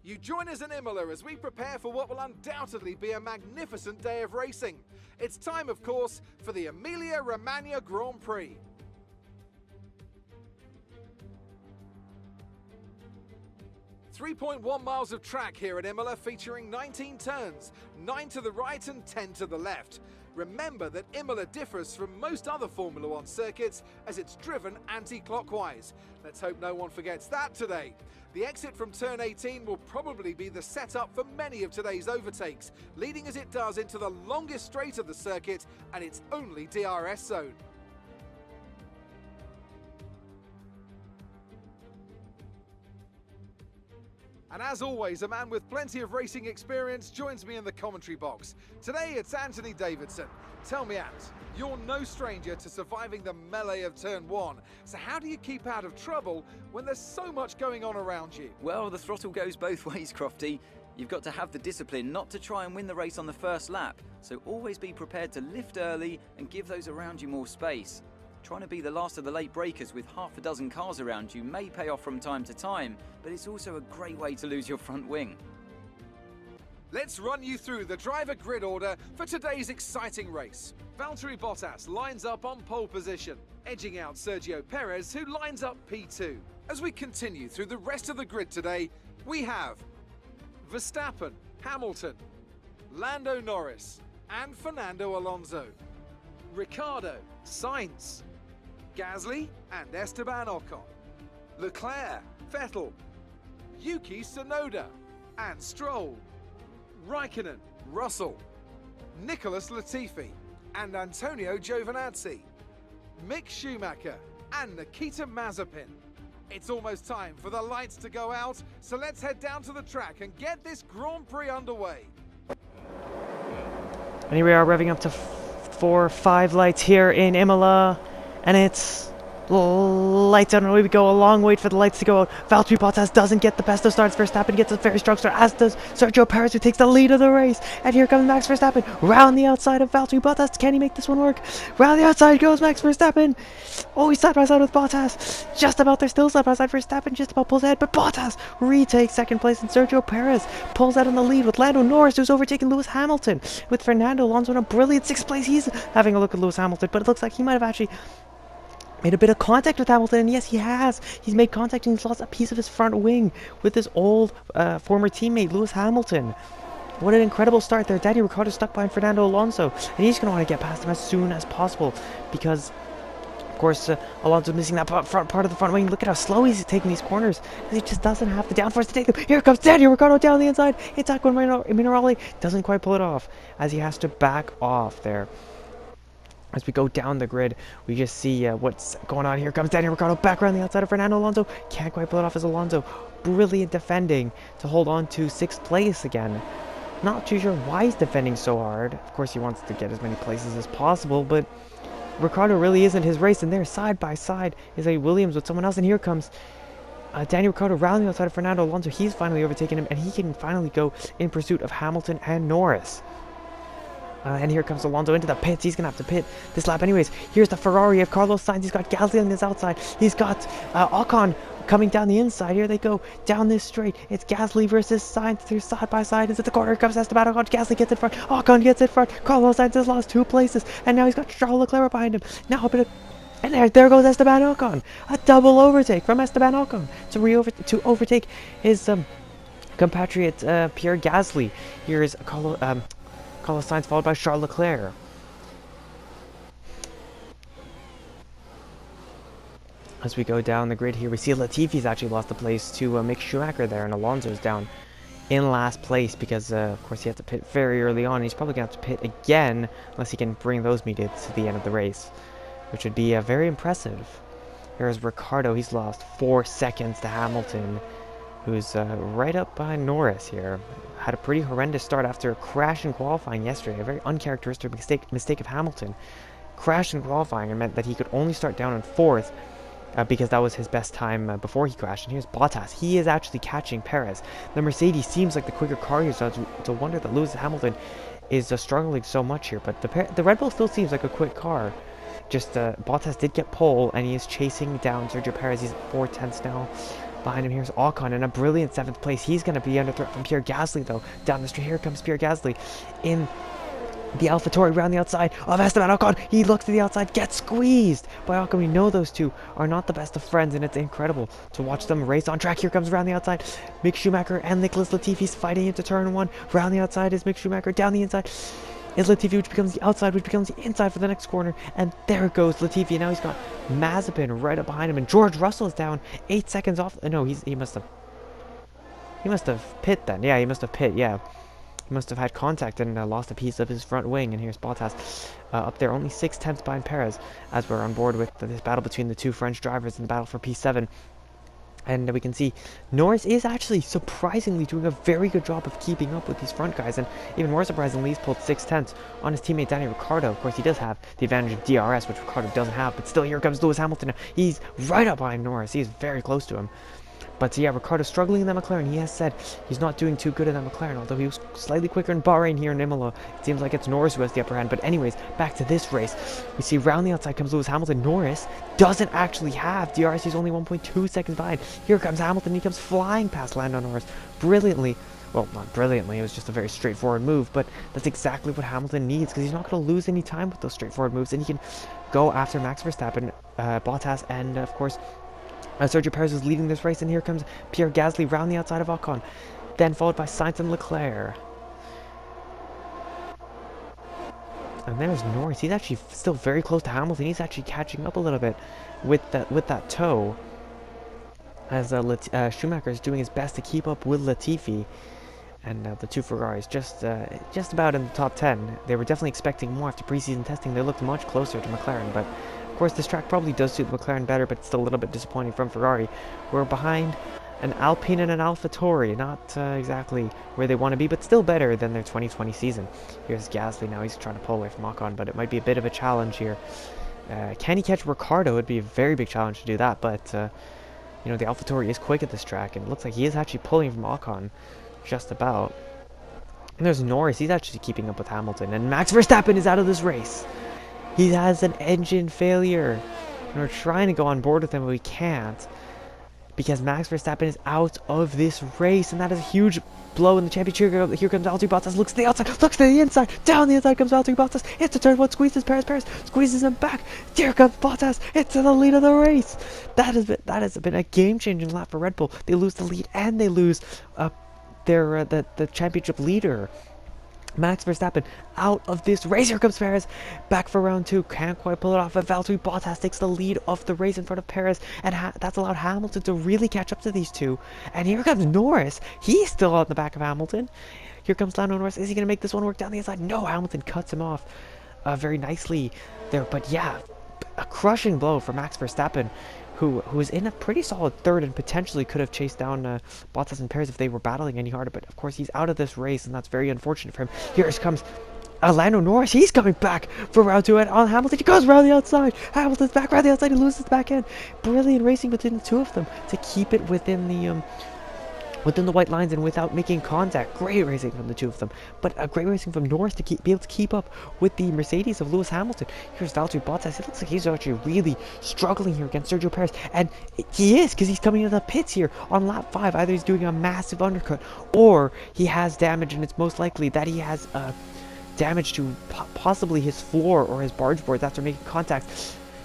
You join us in Imola as we prepare for what will undoubtedly be a magnificent day of racing. It's time, of course, for the Emilia-Romagna Grand Prix. .1 miles of track here at Imola, featuring 19 turns, 9 to the right and 10 to the left. Remember that Imola differs from most other Formula One circuits as it's driven anti-clockwise. Let's hope no one forgets that today. The exit from turn 18 will probably be the setup for many of today's overtakes, leading as it does into the longest straight of the circuit and its only DRS zone. And as always, a man with plenty of racing experience joins me in the commentary box. Today it's Anthony Davidson. Tell me, Ant, you're no stranger to surviving the melee of turn 1. So how do you keep out of trouble when there's so much going on around you? Well, the throttle goes both ways, Crofty. You've got to have the discipline not to try and win the race on the first lap. So always be prepared to lift early and give those around you more space. Trying to be the last of the late breakers with half a dozen cars around you may pay off from time to time, but it's also a great way to lose your front wing. Let's run you through the driver grid order for today's exciting race. Valtteri Bottas lines up on pole position, edging out Sergio Perez, who lines up P2. As we continue through the rest of the grid today, we have Verstappen, Hamilton, Lando Norris, and Fernando Alonso, Ricciardo, Sainz, Gasly and Esteban Ocon, Leclerc, Vettel, Yuki Tsunoda and Stroll, Raikkonen, Russell, Nicholas Latifi and Antonio Giovinazzi, Mick Schumacher and Nikita Mazepin. It's almost time for the lights to go out, so let's head down to the track and get this Grand Prix underway. And here we are revving up to 4 or 5 lights here in Imola, and it's lights out and away we go. A long wait for the lights to go out. Valtteri Bottas doesn't get the best of starts. Verstappen gets a very strong start, as does Sergio Perez, who takes the lead of the race. And here comes Max Verstappen round the outside of Valtteri Bottas. Can he make this one work? Round the outside goes Max Verstappen. Oh, he's side by side with Bottas. Just about, they're still side by side. Verstappen just about pulls ahead, but Bottas retakes second place, and Sergio Perez pulls out in the lead with Lando Norris, who's overtaken Lewis Hamilton. With Fernando Alonso in a brilliant 6th place, he's having a look at Lewis Hamilton, but it looks like he might have actually made a bit of contact with Hamilton, and yes, he has. He's made contact and he's lost a piece of his front wing with his old former teammate, Lewis Hamilton. What an incredible start there. Daniel Ricciardo stuck behind Fernando Alonso, and he's going to want to get past him as soon as possible because, of course, Alonso's missing that front part of the front wing. Look at how slow he's taking these corners. He just doesn't have the downforce to take them. Here comes Daniel Ricciardo down the inside. It's Aqua Minerale. Doesn't quite pull it off as he has to back off there. As we go down the grid, we just see what's going on. Here comes Daniel Ricciardo back around the outside of Fernando Alonso. Can't quite pull it off as Alonso. Brilliant defending to hold on to 6th place again. Not too sure why he's defending so hard. Of course, he wants to get as many places as possible, but Ricciardo really isn't his race. And there, side by side, is a Williams with someone else. And here comes Daniel Ricciardo round the outside of Fernando Alonso. He's finally overtaken him, and he can finally go in pursuit of Hamilton and Norris. And here comes Alonso into the pits. He's going to have to pit this lap anyways. Here's the Ferrari of Carlos Sainz. He's got Gasly on his outside. He's got Ocon coming down the inside. Here they go down this straight. It's Gasly versus Sainz. They're side by side into the corner. Here comes Esteban Ocon. Gasly gets in front. Ocon gets in front. Carlos Sainz has lost 2 places. And now he's got Charles Leclerc behind him. Now a bit of... And there goes Esteban Ocon. A double overtake from Esteban Ocon to overtake his compatriot Pierre Gasly. Here's Carlos Sainz followed by Charles Leclerc. As we go down the grid here, we see Latifi's actually lost the place to Mick Schumacher there, and Alonso's down in last place because, of course, he had to pit very early on. He's probably going to have to pit again unless he can bring those medians to the end of the race, which would be very impressive. Here's Ricciardo. He's lost 4 seconds to Hamilton, who's right up behind Norris here. Had a pretty horrendous start after a crash in qualifying yesterday. A very uncharacteristic mistake of Hamilton. Crashed in qualifying and meant that he could only start down in 4th because that was his best time before he crashed. And here's Bottas. He is actually catching Perez. The Mercedes seems like the quicker car here, so it's a wonder that Lewis Hamilton is struggling so much here. But the Red Bull still seems like a quick car. Just Bottas did get pole, and he is chasing down Sergio Perez. He's at 4/10 now. Behind him, here's Ocon in a brilliant 7th place. He's going to be under threat from Pierre Gasly, though. Down the street, here comes Pierre Gasly in the AlphaTauri around the outside of Esteban Ocon. He looks to the outside, gets squeezed by Ocon. We know those two are not the best of friends, and it's incredible to watch them race on track. Here comes around the outside Mick Schumacher and Nicholas Latifi's fighting into turn 1. Round the outside is Mick Schumacher. Down the inside is Latifi, which becomes the outside, which becomes the inside for the next corner. And there goes Latifi. And now he's got Mazepin right up behind him. And George Russell is down 8 seconds off. No, he must have pit then. Yeah, he must have pit. Yeah. He must have had contact and lost a piece of his front wing. And here's Bottas up there, only 6/10 behind Perez, as we're on board with this battle between the two French drivers in the battle for P7. And we can see Norris is actually surprisingly doing a very good job of keeping up with these front guys. And even more surprisingly, he's pulled 6/10 on his teammate Danny Ricciardo. Of course, he does have the advantage of DRS, which Ricciardo doesn't have. But still, here comes Lewis Hamilton. He's right up behind Norris. He's very close to him. But yeah, Ricciardo struggling in that McLaren. He has said he's not doing too good in that McLaren, although he was slightly quicker in Bahrain. Here in Imola, it seems like it's Norris who has the upper hand. But anyways, back to this race. We see round the outside comes Lewis Hamilton. Norris doesn't actually have DRS. He's only 1.2 seconds behind. Here comes Hamilton. He comes flying past Lando Norris brilliantly. Well, not brilliantly, it was just a very straightforward move, but that's exactly what Hamilton needs, because he's not going to lose any time with those straightforward moves, and he can go after Max Verstappen, Bottas, and of course, Sergio Perez is leading this race, and here comes Pierre Gasly round the outside of Ocon, then followed by Sainz and Leclerc. And there's Norris. He's actually still very close to Hamilton. He's actually catching up a little bit with that toe, as Schumacher is doing his best to keep up with Latifi. And the two Ferraris just about in the top 10. They were definitely expecting more after preseason testing. They looked much closer to McLaren, but of course this track probably does suit the McLaren better, but it's still a little bit disappointing from Ferrari. We're behind an Alpine and an AlphaTauri, not exactly where they want to be, but still better than their 2020 season. Here's Gasly now. He's trying to pull away from Ocon, but it might be a bit of a challenge here. Can he catch Ricciardo? It would be a very big challenge to do that, but you know, the AlphaTauri is quick at this track, and it looks like he is actually pulling from Ocon. Just about. And there's Norris. He's actually keeping up with Hamilton. And Max Verstappen is out of this race. He has an engine failure. And we're trying to go on board with him, but we can't, because Max Verstappen is out of this race. And that is a huge blow in the championship. Here comes Valtteri Bottas. Looks to the outside. Looks to the inside. Down the inside comes Valtteri Bottas. It's a turn one. Squeezes Perez. Perez squeezes him back. Here comes Bottas. It's in the lead of the race. That has been a game-changing lap for Red Bull. They lose the lead and they lose the championship leader. Max Verstappen out of this race. Here comes Perez back for round 2. Can't quite pull it off, but Valtteri Bottas takes the lead of the race in front of Perez, and that's allowed Hamilton to really catch up to these two. And here comes Norris. He's still on the back of Hamilton. Here comes Lando Norris. Is he going to make this one work down the inside? No, Hamilton cuts him off very nicely there. But yeah, a crushing blow for Max Verstappen, who was in a pretty solid third and potentially could have chased down Bottas and Perez if they were battling any harder. But of course, he's out of this race, and that's very unfortunate for him. Here comes Lando Norris. He's coming back for round 2, and on Hamilton, he goes around the outside. Hamilton's back around the outside. He loses the back end. Brilliant racing between the two of them to keep it within the white lines and without making contact. Great racing from the two of them, but a great racing from Norris to be able to keep up with the Mercedes of Lewis Hamilton. Here's Valtteri Bottas. It looks like he's actually really struggling here against Sergio Perez, and he is, because he's coming into the pits here on lap 5. Either he's doing a massive undercut, or he has damage, and it's most likely that he has damage to possibly his floor or his barge boards after making contact.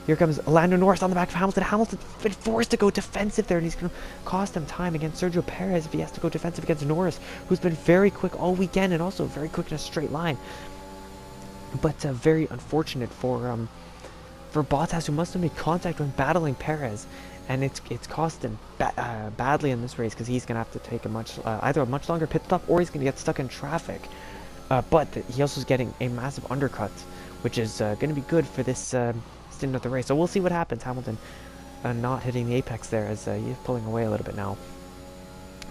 Here comes Lando Norris on the back of Hamilton. Hamilton's been forced to go defensive there, and he's going to cost him time against Sergio Perez if he has to go defensive against Norris, who's been very quick all weekend and also very quick in a straight line. But very unfortunate for Bottas, who must have made contact when battling Perez, and it's cost him badly in this race, because he's going to have to take either a much longer pit stop, or he's going to get stuck in traffic. But he also is getting a massive undercut, which is going to be good for this stint of the race. So we'll see what happens. Hamilton not hitting the apex there, as he's pulling away a little bit now.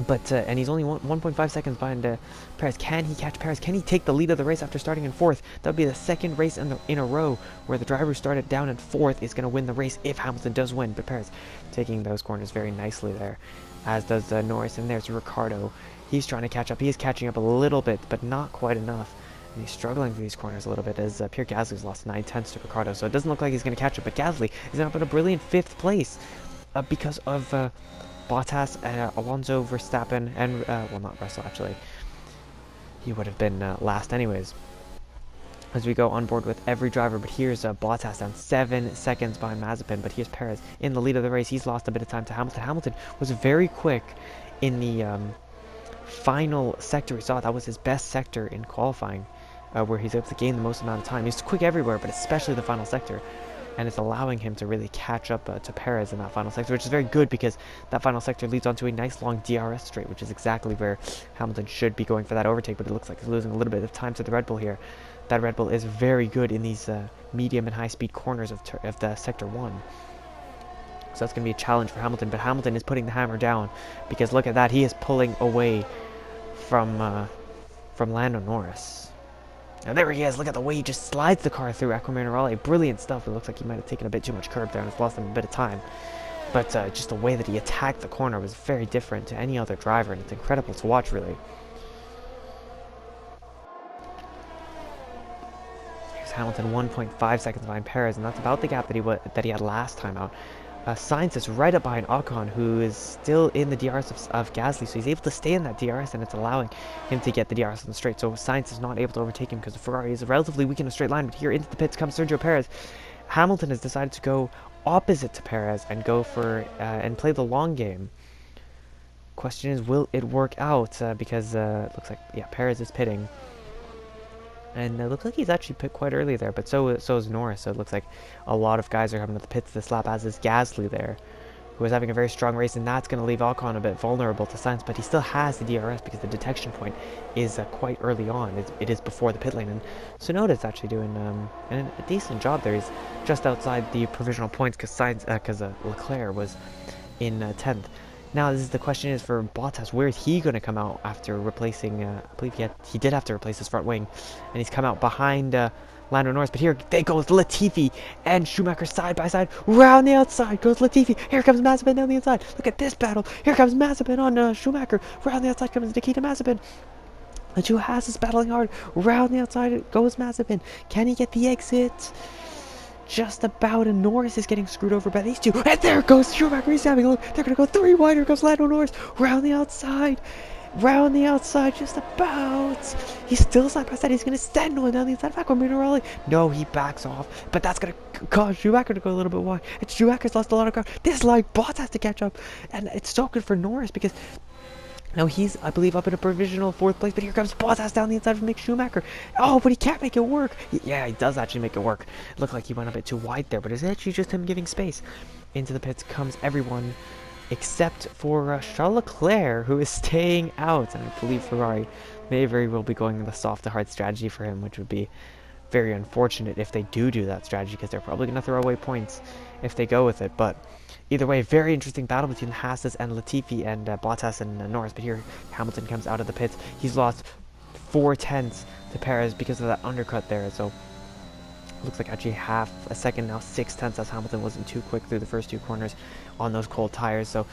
But and he's only 1.5 seconds behind Perez. Can he catch Perez? Can he take the lead of the race after starting in 4th? That would be the second race in a row where the driver who started down in 4th is going to win the race if Hamilton does win. But Perez taking those corners very nicely there, as does Norris. And there's Ricciardo. He's trying to catch up. He is catching up a little bit, but not quite enough. And he's struggling through these corners a little bit, as Pierre Gasly's lost 9/10 to Ricciardo. So it doesn't look like he's going to catch up. But Gasly is up in a brilliant 5th place because of Bottas, Alonso, Verstappen, and well, not Russell actually. He would have been last anyways. As we go on board with every driver, but here's Bottas down 7 seconds behind Mazepin, but here's Perez in the lead of the race. He's lost a bit of time to Hamilton. Hamilton was very quick in the final sector. We saw that was his best sector in qualifying, where he's able to gain the most amount of time. He's quick everywhere, but especially the final sector, and it's allowing him to really catch up to Perez in that final sector, which is very good because that final sector leads onto a nice long DRS straight, which is exactly where Hamilton should be going for that overtake, but it looks like he's losing a little bit of time to the Red Bull here. That Red Bull is very good in these medium and high-speed corners of the Sector 1. So that's going to be a challenge for Hamilton, but Hamilton is putting the hammer down because look at that, he is pulling away from Lando Norris. And there he is, look at the way he just slides the car through Aquamarine. Brilliant stuff. It looks like he might have taken a bit too much curb there and has lost him a bit of time. But just the way that he attacked the corner was very different to any other driver, and it's incredible to watch, really. Hamilton 1.5 seconds behind Perez, and that's about the gap that he had last time out. Sainz is right up behind Ocon, who is still in the DRS of Gasly, so he's able to stay in that DRS, and it's allowing him to get the DRS on the straight. So Sainz is not able to overtake him because the Ferrari is relatively weak in a straight line, but here into the pits comes Sergio Perez. Hamilton has decided to go opposite to Perez and go for and play the long game. Question is, will it work out? Because it looks like, yeah, Perez is pitting. And it looks like he's actually pit quite early there, but so is Norris. So it looks like a lot of guys are coming to the pits this lap, as is Gasly there, who is having a very strong race, and that's going to leave Ocon a bit vulnerable to Sainz, but he still has the DRS because the detection point is quite early on. It is before the pit lane, and Tsunoda's actually doing a decent job there. He's just outside the provisional points because Leclerc was in 10th. Now, the question is for Bottas, where is he going to come out after replacing, I believe he did have to replace his front wing, and he's come out behind Lando Norris, but here they goes Latifi and Schumacher side by side. Round the outside goes Latifi. Here comes Mazepin down the inside. Look at this battle. Here comes Mazepin on Schumacher. Round the outside comes Nikita Mazepin. The two Haas battling hard. Round the outside goes Mazepin. Can he get the exit? Just about, and Norris is getting screwed over by these two. And there goes Schumacher. He's having a look. They're going to go 3 wide. Here goes Lando Norris. Round the outside. Round the outside, just about. He's still side by side. He's going to send one down the inside of Aquamarine. No, he backs off. But that's going to cause Schumacher to go a little bit wide. And Schumacher's lost a lot of ground. This line, Bottas has to catch up. And it's so good for Norris because now he's, I believe, up in a provisional 4th place, but here comes Bottas down the inside from Mick Schumacher. Oh, but he can't make it work. Yeah, he does actually make it work. It looked like he went a bit too wide there, but it's actually just him giving space. Into the pits comes everyone except for Charles Leclerc, who is staying out, and I believe Ferrari may very well be going with a soft to hard strategy for him, which would be very unfortunate if they do that strategy, because they're probably going to throw away points if they go with it. But either way, very interesting battle between the Haas and Latifi and Bottas and Norris. But here Hamilton comes out of the pits. He's lost 4 tenths to Perez because of that undercut there. So looks like actually half a second now, 6 tenths, as Hamilton wasn't too quick through the first 2 corners on those cold tires. So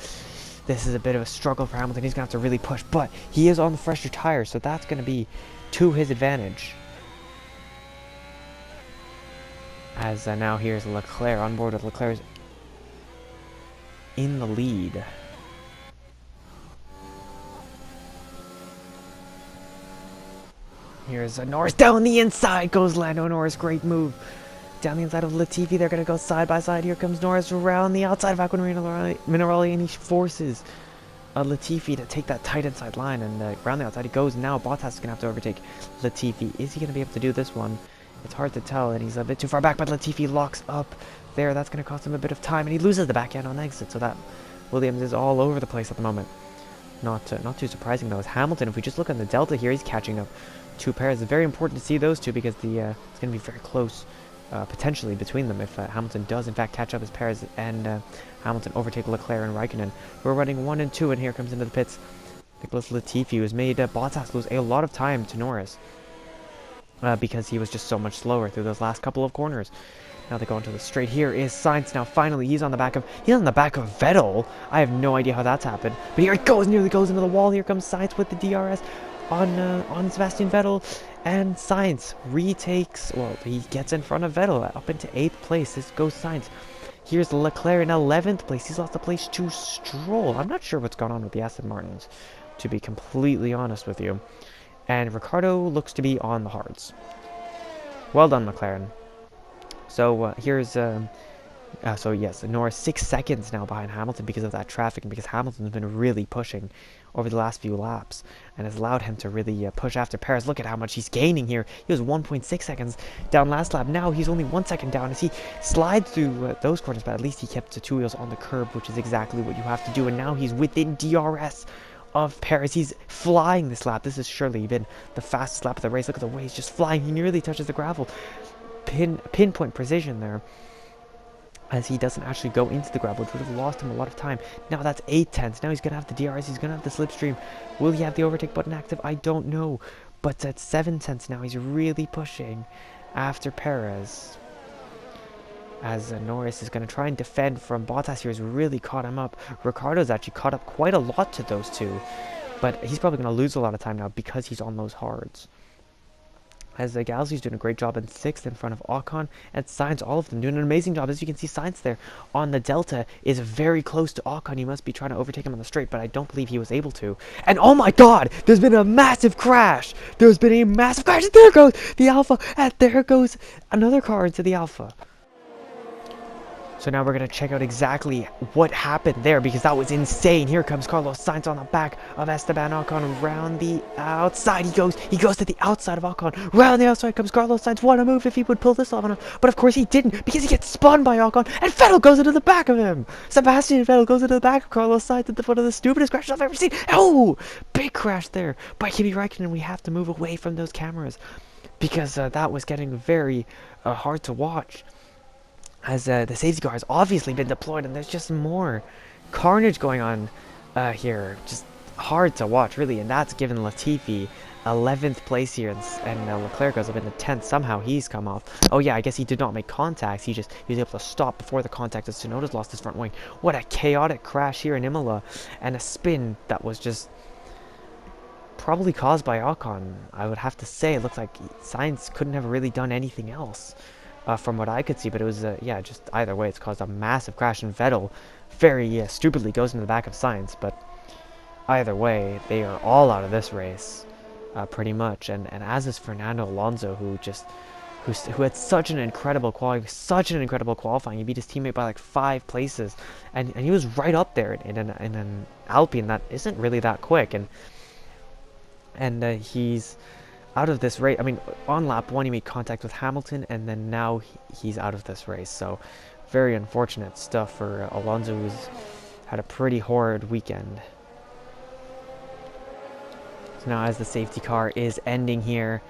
this is a bit of a struggle for Hamilton. He's going to have to really push, but he is on the fresher tires, so that's going to be to his advantage. As now here's Leclerc on board with Leclerc's in the lead. Here's Norris down the inside goes Lando Norris. Great move. Down the inside of Latifi. They're going to go side by side. Here comes Norris around the outside of Aquamarine, and he forces Latifi to take that tight inside line. And around the outside he goes. Now Bottas is going to have to overtake Latifi. Is he going to be able to do this one? It's hard to tell, and he's a bit too far back, but Latifi locks up there. That's going to cost him a bit of time, and he loses the backhand on exit, so that Williams is all over the place at the moment. Not too surprising, though, as Hamilton, if we just look on the delta here, he's catching up to Perez. It's very important to see those two because it's going to be very close, potentially, between them if Hamilton does, in fact, catch up as Perez and Hamilton overtake Leclerc and Raikkonen, who are running 1 and 2, and here comes into the pits Nicholas Latifi, who has made Bottas lose a lot of time to Norris. Because he was just so much slower through those last couple of corners. Now they go into the straight. Here is Sainz. Now finally he's on the back of Vettel. I have no idea how that's happened, but here it goes, nearly goes into the wall. Here comes Sainz with the DRS on Sebastian Vettel, and Sainz retakes. Well, he gets in front of Vettel up into 8th place. This goes Sainz. Here's Leclerc in 11th place. He's lost the place to Stroll. I'm not sure what's going on with the Aston Martins, to be completely honest with you. And Ricciardo looks to be on the hards. Well done, McLaren. So here's... so yes, Norris 6 seconds now behind Hamilton because of that traffic and because Hamilton's been really pushing over the last few laps and has allowed him to really push after Perez. Look at how much he's gaining here. He was 1.6 seconds down last lap. Now he's only 1 second down as he slides through those corners, but at least he kept the 2 wheels on the curb, which is exactly what you have to do. And now he's within DRS of Perez. He's flying this lap. This has surely been the fastest lap of the race. Look at the way he's just flying. He nearly touches the gravel. Pinpoint precision there, as he doesn't actually go into the gravel, which would have lost him a lot of time. Now that's 8 tenths. Now he's going to have the DRS. He's going to have the slipstream. Will he have the overtake button active? I don't know. But at 7 tenths now, he's really pushing after Perez. As Norris is going to try and defend from Bottas here, has really caught him up. Ricciardo's actually caught up quite a lot to those two. But he's probably going to lose a lot of time now because he's on those hards. As Gasly's doing a great job in 6th in front of Ocon, and Sainz, all of them doing an amazing job. As you can see, Sainz there on the Delta is very close to Ocon. He must be trying to overtake him on the straight, but I don't believe he was able to. And oh my god, there's been a massive crash. There's been a massive crash, and there goes the Alpha, and there goes another car into the Alpha. So now we're going to check out exactly what happened there, because that was insane. Here comes Carlos Sainz on the back of Esteban Ocon. Round the outside he goes. He goes to the outside of Ocon. Round the outside comes Carlos Sainz. What a move if he would pull this off on him. But of course he didn't, because he gets spun by Ocon. And Vettel goes into the back of him. Sebastian Vettel goes into the back of Carlos Sainz at the foot of the stupidest crash I've ever seen. Oh! Big crash there by Kimi Räikkönen. We have to move away from those cameras, because that was getting very hard to watch. As the safety car has obviously been deployed, and there's just more carnage going on here. Just hard to watch, really, and that's given Latifi 11th place here, and Leclerc goes up into 10th. Somehow he's come off. Oh yeah, I guess he did not make contacts. He was able to stop before the contact as Tsunoda's lost his front wing. What a chaotic crash here in Imola, and a spin that was just probably caused by Ocon. I would have to say it looked like Sainz couldn't have really done anything else. From what I could see, but it was, yeah, just either way, it's caused a massive crash, and Vettel very stupidly goes into the back of Sainz, but either way, they are all out of this race, pretty much, and as is Fernando Alonso, who had such an incredible qualifying, he beat his teammate by like 5 places, and he was right up there in an Alpine that isn't really that quick, and he's out of this race. I mean, on lap 1 he made contact with Hamilton, and then now he's out of this race. So very unfortunate stuff for Alonso, who's had a pretty horrid weekend. So now as the safety car is ending here,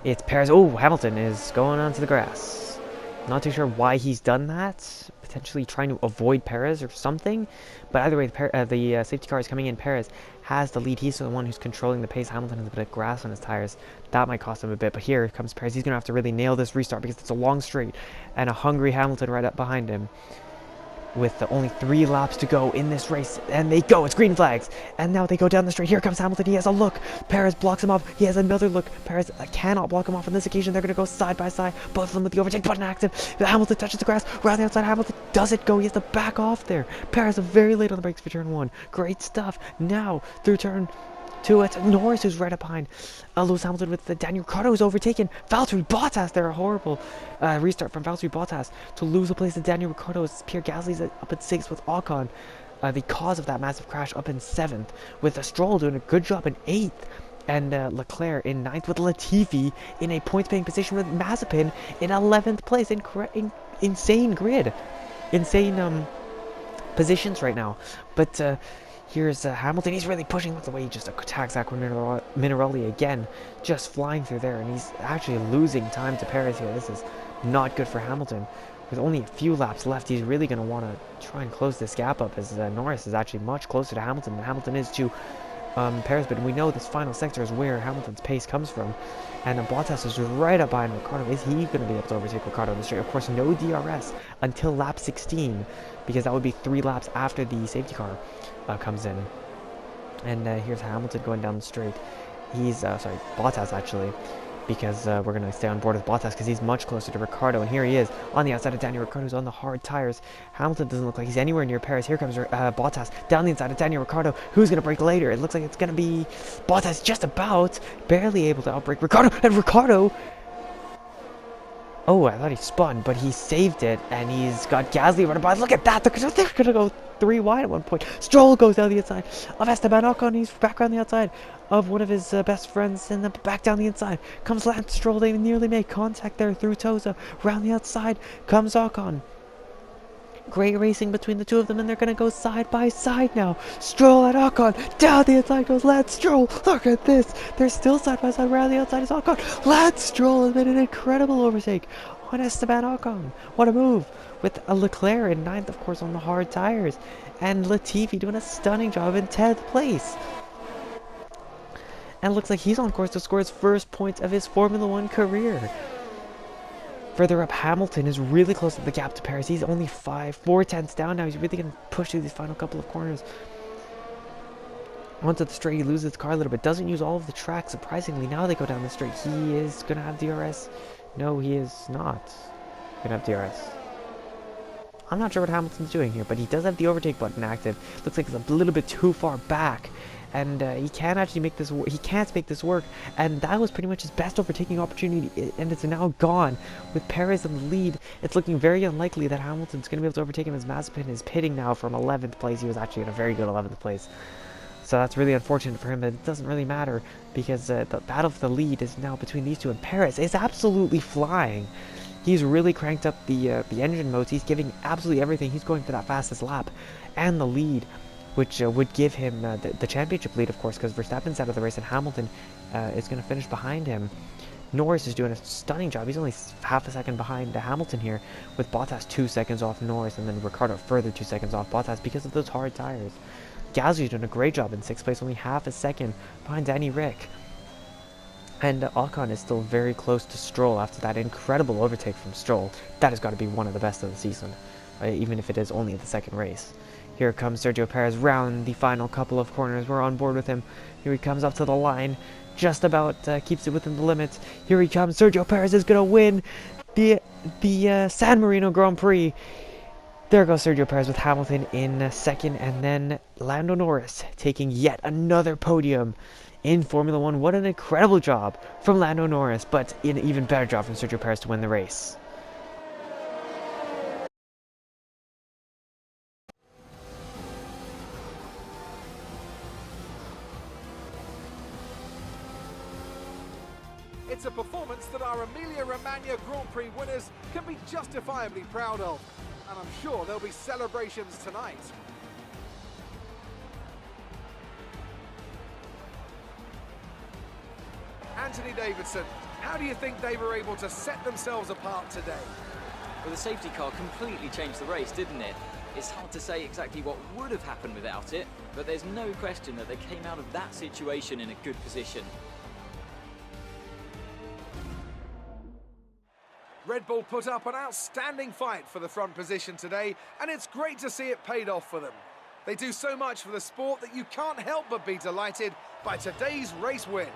it's Perez. Oh, Hamilton is going onto the grass. Not too sure why he's done that. Potentially trying to avoid Perez or something. But either way, the safety car is coming in. Perez has the lead. He's the one who's controlling the pace. Hamilton has a bit of grass on his tires. That might cost him a bit. But here comes Perez. He's going to have to really nail this restart, because it's a long straight. And a hungry Hamilton right up behind him, with only 3 laps to go in this race, and they go. It's green flags, and now they go down the straight. Here comes Hamilton. He has a look. Perez blocks him off. He has another look. Perez cannot block him off on this occasion. They're going to go side by side, both of them with the overtake button active. Hamilton touches the grass. Round the outside, Hamilton doesn't go. He has to back off there. Perez very late on the brakes for turn 1. Great stuff. Now through turn 2, it's Norris who's right up behind Lewis Hamilton, with the Daniel Ricciardo who's overtaken Valtteri Bottas there. A horrible restart from Valtteri Bottas to lose a place to Daniel Ricciardo, as Pierre Gasly's up at 6th with Ocon, the cause of that massive crash, up in 7th, with Stroll doing a good job in 8th, and Leclerc in 9th, with Latifi in a points-paying position, with Mazepin in 11th place. Insane grid, insane positions right now, but here's Hamilton. He's really pushing. Look the way he just attacks Minerali again, just flying through there, and he's actually losing time to Perez here. This is not good for Hamilton. With only a few laps left, he's really going to want to try and close this gap up, as Norris is actually much closer to Hamilton than Hamilton is to Perez. But we know this final sector is where Hamilton's pace comes from, and Bottas is right up behind Ricciardo. Is he going to be able to overtake Ricciardo in the straight? Of course, no DRS until lap 16, because that would be 3 laps after the safety car comes in. And here's Hamilton going down the straight. He's Bottas actually because we're going to stay on board with Bottas because he's much closer to Ricciardo. And here he is on the outside of Daniel Ricciardo, who's on the hard tires. Hamilton doesn't look like he's anywhere near Perez. Here comes Bottas down the inside of Daniel Ricciardo. Who's going to brake later? It looks like it's going to be Bottas, just about, barely able to outbrake Ricciardo. And Ricciardo... Oh, I thought he spun, but he saved it, and he's got Gasly running by. Look at that! They're going to go 3 wide at one point. Stroll goes down the inside of Esteban Ocon. He's back around the outside of one of his best friends, and then back down the inside comes Lance Stroll. They nearly make contact there through Toza. Round the outside comes Ocon. Great racing between the two of them, and they're going to go side by side now. Stroll and Ocon. Down the inside goes Lance Stroll. Look at this. They're still side by side. Around the outside is Ocon. Lance Stroll has made an incredible overtake on Esteban Ocon. What a move. With a Leclerc in 9th, of course, on the hard tires. And Latifi doing a stunning job in 10th place. And it looks like he's on course to score his first points of his Formula 1 career. Further up, Hamilton is really close to the gap to Perez. He's only 4 tenths down now. He's really going to push through these final couple of corners. Onto the straight, he loses his car a little bit. Doesn't use all of the track, surprisingly. Now they go down the straight. He is going to have DRS. No, he is not going to have DRS. I'm not sure what Hamilton's doing here, but he does have the overtake button active. Looks like it's a little bit too far back. And he can't actually make this work. He can't make this work, and that was pretty much his best overtaking opportunity, and it's now gone. With Perez in the lead, it's looking very unlikely that Hamilton's going to be able to overtake him, as Mazepin is pitting now from 11th place. He was actually in a very good 11th place, so that's really unfortunate for him, but it doesn't really matter, because the battle for the lead is now between these two, and Perez is absolutely flying. He's really cranked up the engine modes. He's giving absolutely everything. He's going for that fastest lap and the lead, which would give him the championship lead, of course, because Verstappen's out of the race and Hamilton is going to finish behind him. Norris is doing a stunning job. He's only half a second behind Hamilton here, with Bottas 2 seconds off Norris, and then Ricciardo further 2 seconds off Bottas because of those hard tires. Gasly is doing a great job in 6th place, only half a second behind Danny Rick. And Ocon is still very close to Stroll after that incredible overtake from Stroll. That has got to be one of the best of the season, even if it is only the second race. Here comes Sergio Perez round the final couple of corners. We're on board with him. Here he comes up to the line. Just about keeps it within the limits. Here he comes. Sergio Perez is going to win the San Marino Grand Prix. There goes Sergio Perez with Hamilton in second. And then Lando Norris taking yet another podium in Formula 1. What an incredible job from Lando Norris. But an even better job from Sergio Perez to win the race. It's a performance that our Emilia-Romagna Grand Prix winners can be justifiably proud of, and I'm sure there'll be celebrations tonight. Anthony Davidson, how do you think they were able to set themselves apart today? Well, the safety car completely changed the race, didn't it? It's hard to say exactly what would have happened without it, but there's no question that they came out of that situation in a good position. Red Bull put up an outstanding fight for the front position today, and it's great to see it paid off for them. They do so much for the sport that you can't help but be delighted by today's race win.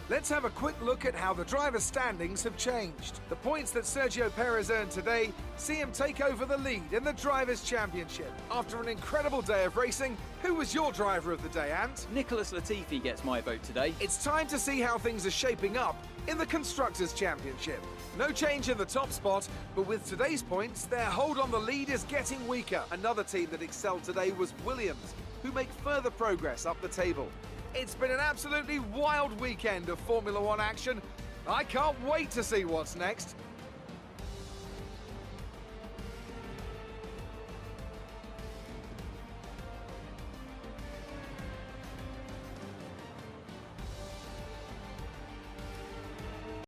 Let's have a quick look at how the driver's standings have changed. The points that Sergio Perez earned today see him take over the lead in the Drivers' Championship. After an incredible day of racing, who was your driver of the day, Ant? Nicholas Latifi gets my vote today. It's time to see how things are shaping up in the Constructors' Championship. No change in the top spot, but with today's points, their hold on the lead is getting weaker. Another team that excelled today was Williams, who make further progress up the table. It's been an absolutely wild weekend of Formula One action. I can't wait to see what's next.